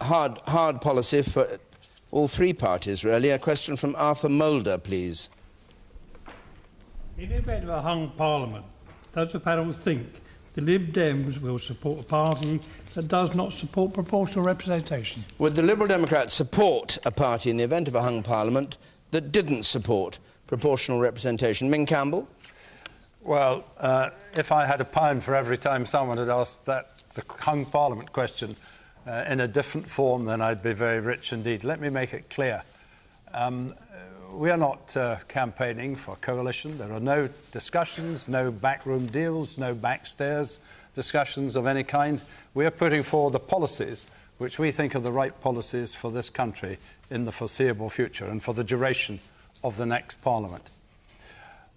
hard policy for all three parties, really. A question from Arthur Moulder, please. In the event of a hung parliament, does the panel think the Lib Dems will support a party that does not support proportional representation? Would the Liberal Democrats support a party in the event of a hung parliament that didn't support proportional representation? Ming Campbell? Well, if I had a pound for every time someone had asked the hung parliament question in a different form, then I'd be very rich indeed. Let me make it clear. We are not campaigning for coalition. There are no discussions, no backroom deals, no backstairs discussions of any kind. We are putting forward the policies which we think are the right policies for this country in the foreseeable future and for the duration of the next Parliament.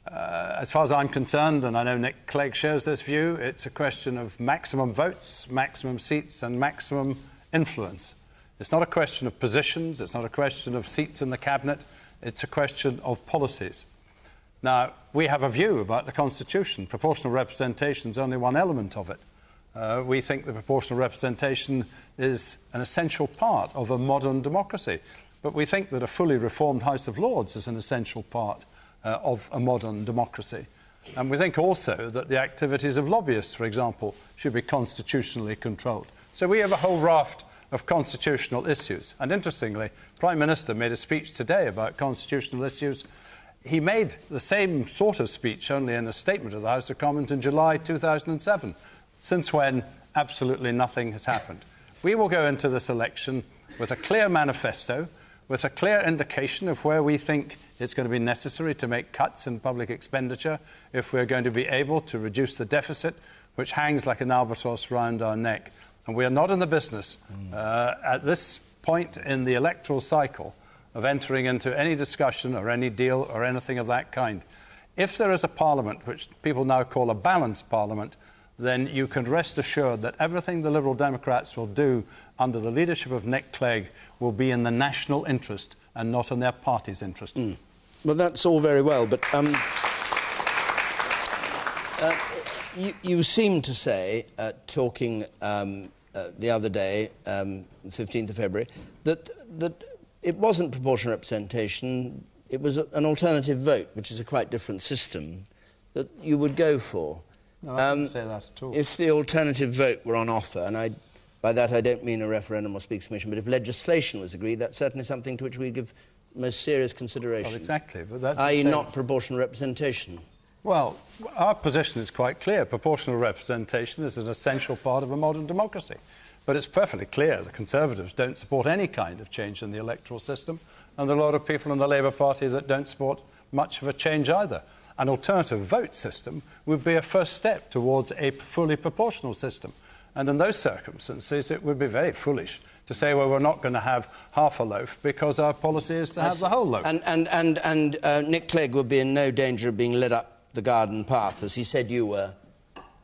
As far as I'm concerned, and I know Nick Clegg shares this view, it's a question of maximum votes, maximum seats and maximum influence. It's not a question of positions, it's not a question of seats in the cabinet, it's a question of policies. Now, we have a view about the Constitution. Proportional representation is only one element of it. We think that proportional representation is an essential part of a modern democracy. But we think that a fully reformed House of Lords is an essential part of a modern democracy. And we think also that the activities of lobbyists, for example, should be constitutionally controlled. So we have a whole raft of constitutional issues. And interestingly, the Prime Minister made a speech today about constitutional issues. He made the same sort of speech only in a statement of the House of Commons in July 2007, since when absolutely nothing has happened. We will go into this election with a clear manifesto, with a clear indication of where we think it's going to be necessary to make cuts in public expenditure if we're going to be able to reduce the deficit, which hangs like an albatross round our neck. And we are not in the business, at this point in the electoral cycle, of entering into any discussion or any deal or anything of that kind. If there is a parliament, which people now call a balanced parliament, then you can rest assured that everything the Liberal Democrats will do under the leadership of Nick Clegg will be in the national interest and not in their party's interest. Well, that's all very well, but you seem to say, talking the other day, 15th of February, that it wasn't proportional representation, it was an alternative vote, which is a quite different system, that you would go for. No, I didn't say that at all. If the alternative vote were on offer, and by that I don't mean a referendum or Speaker's Commission, but if legislation was agreed, that's certainly something to which we give most serious consideration. Well, exactly. But that's i.e. not proportional representation. Well, our position is quite clear. Proportional representation is an essential part of a modern democracy. But it's perfectly clear the Conservatives don't support any kind of change in the electoral system, and there are a lot of people in the Labour Party that don't support much of a change either. An alternative vote system would be a first step towards a fully proportional system. And in those circumstances, it would be very foolish to say, well, we're not going to have half a loaf because our policy is to have the whole loaf. And Nick Clegg would be in no danger of being led up the garden path, as he said you were,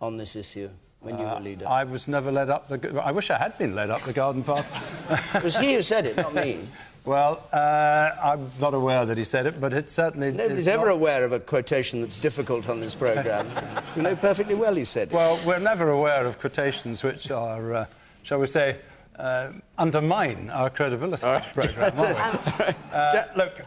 on this issue when you were leader. I was never led up the... I wish I had been led up the garden path. It was he who said it, not me. Well, I'm not aware that he said it, but it certainly... Nobody's ever aware of a quotation that's difficult on this programme. You know perfectly well he said it. Well, we're never aware of quotations which are, shall we say, undermine our credibility programme, are we? Look,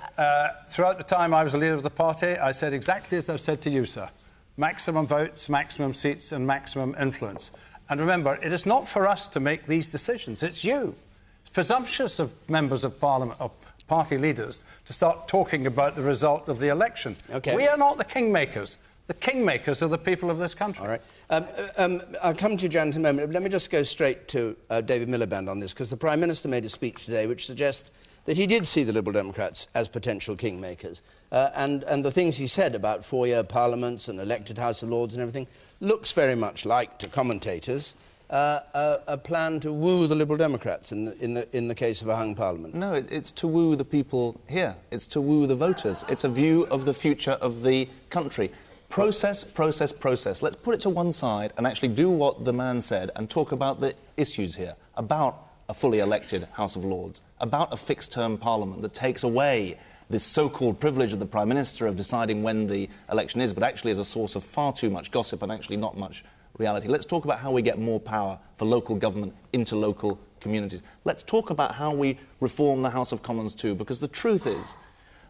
throughout the time I was the leader of the party, I said exactly as I've said to you, sir. Maximum votes, maximum seats and maximum influence. And remember, it is not for us to make these decisions, it's you. It's presumptuous of members of Parliament, of party leaders, to start talking about the result of the election. Okay. We are not the kingmakers. The kingmakers are the people of this country. All right. I'll come to you, Janet, in a moment. Let me just go straight to David Miliband on this, because the Prime Minister made a speech today which suggests that he did see the Liberal Democrats as potential kingmakers. And the things he said about four-year parliaments and elected House of Lords and everything looks very much like, to commentators, a plan to woo the Liberal Democrats in the case of a hung parliament. No, it's to woo the people here. It's to woo the voters. It's a view of the future of the country. Process, process, process. Let's put it to one side and actually do what the man said and talk about the issues here, about a fully elected House of Lords, about a fixed-term parliament that takes away this so-called privilege of the Prime Minister of deciding when the election is, but actually is a source of far too much gossip and actually not much reality. Let's talk about how we get more power for local government into local communities. Let's talk about how we reform the House of Commons too, because the truth is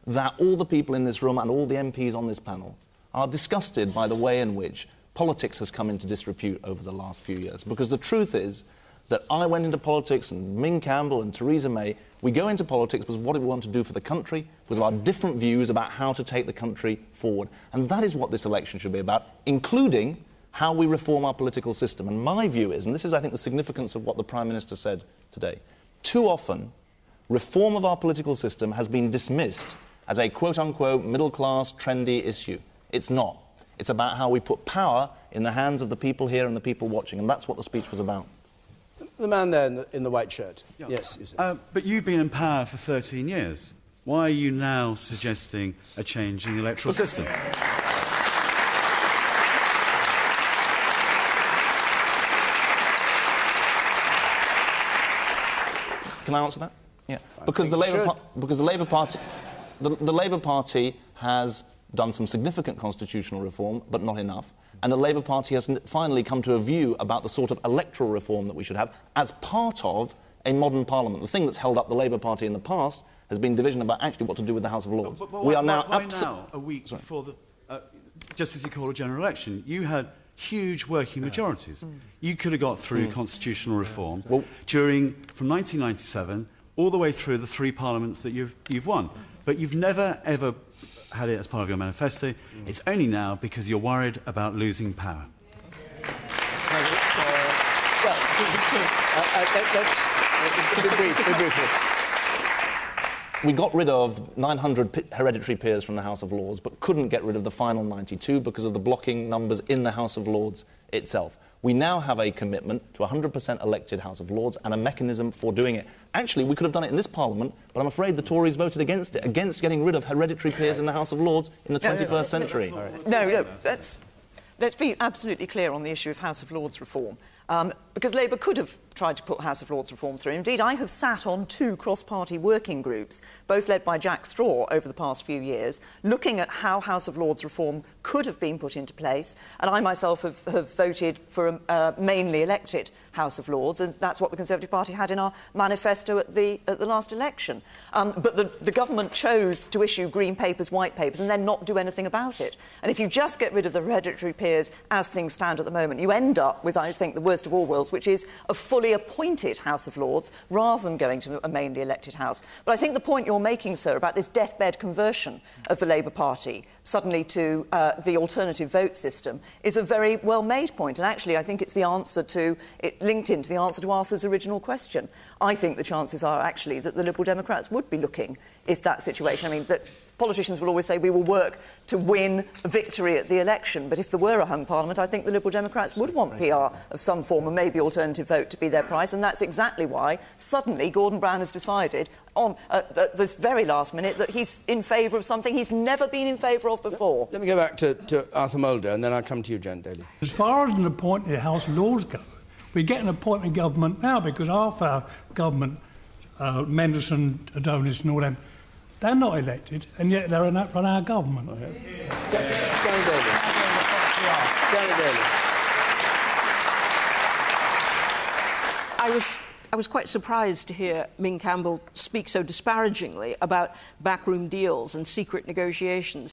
that all the people in this room and all the MPs on this panel are disgusted by the way in which politics has come into disrepute over the last few years. Because the truth is that I went into politics, and Ming Campbell and Theresa May, we go into politics because of what we want to do for the country, because of our different views about how to take the country forward. And that is what this election should be about, including how we reform our political system. And my view is, and this is, I think, the significance of what the Prime Minister said today, too often, reform of our political system has been dismissed as a quote-unquote middle-class, trendy issue. It's not. It's about how we put power in the hands of the people here and the people watching, and that's what the speech was about. The man there in the white shirt. Yeah. Yes. But you've been in power for 13 years. Why are you now suggesting a change in the electoral system? Can I answer that? Yeah. Because the Labour Party has done some significant constitutional reform, but not enough. And the Labour Party has finally come to a view about the sort of electoral reform that we should have as part of a modern parliament. The thing that's held up the Labour Party in the past has been division about actually what to do with the House of Lords. But why now, a week before the, just as you call a general election, you had huge working majorities. You could have got through constitutional reform from 1997 all the way through the 3 parliaments that you've won. But you've never, ever had it as part of your manifesto. It's only now because you're worried about losing power. Let's be brief. We got rid of 900 hereditary peers from the House of Lords, but couldn't get rid of the final 92 because of the blocking numbers in the House of Lords itself. We now have a commitment to 100% elected House of Lords and a mechanism for doing it. Actually, we could have done it in this Parliament, but I'm afraid the Tories voted against it, against getting rid of hereditary peers in the House of Lords in the 21st century. No, let's be absolutely clear on the issue of House of Lords reform. Because Labour could have tried to put House of Lords reform through. Indeed, I have sat on 2 cross-party working groups, both led by Jack Straw over the past few years, looking at how House of Lords reform could have been put into place. And I myself have voted for a mainly elected House of Lords, and that's what the Conservative Party had in our manifesto at the last election. But the government chose to issue green papers, white papers, and then not do anything about it. And if you just get rid of the hereditary peers as things stand at the moment, you end up with, I think, the worst of all worlds, which is a fully appointed House of Lords rather than going to a mainly elected House. But I think the point you're making, sir, about this deathbed conversion of the Labour Party suddenly to the alternative vote system is a very well-made point. And actually, I think it's the answer to it, linked into the answer to Arthur's original question. I think the chances are actually that the Liberal Democrats would be looking, if that situation, I mean, that politicians will always say we will work to win a victory at the election, but if there were a hung parliament, I think the Liberal Democrats would want PR of some form and maybe alternative vote to be their price, and that's exactly why suddenly Gordon Brown has decided on this very last minute that he's in favour of something he's never been in favour of before. Let me go back to Arthur Mulder, and then I'll come to you, Jen Daly. As far as an appointed House of Lords go, we get an appointed government now because half our government, Mendelsohn, Adonis and all them, they're not elected, and yet they're run our government. Okay. I was quite surprised to hear Ming Campbell speak so disparagingly about backroom deals and secret negotiations.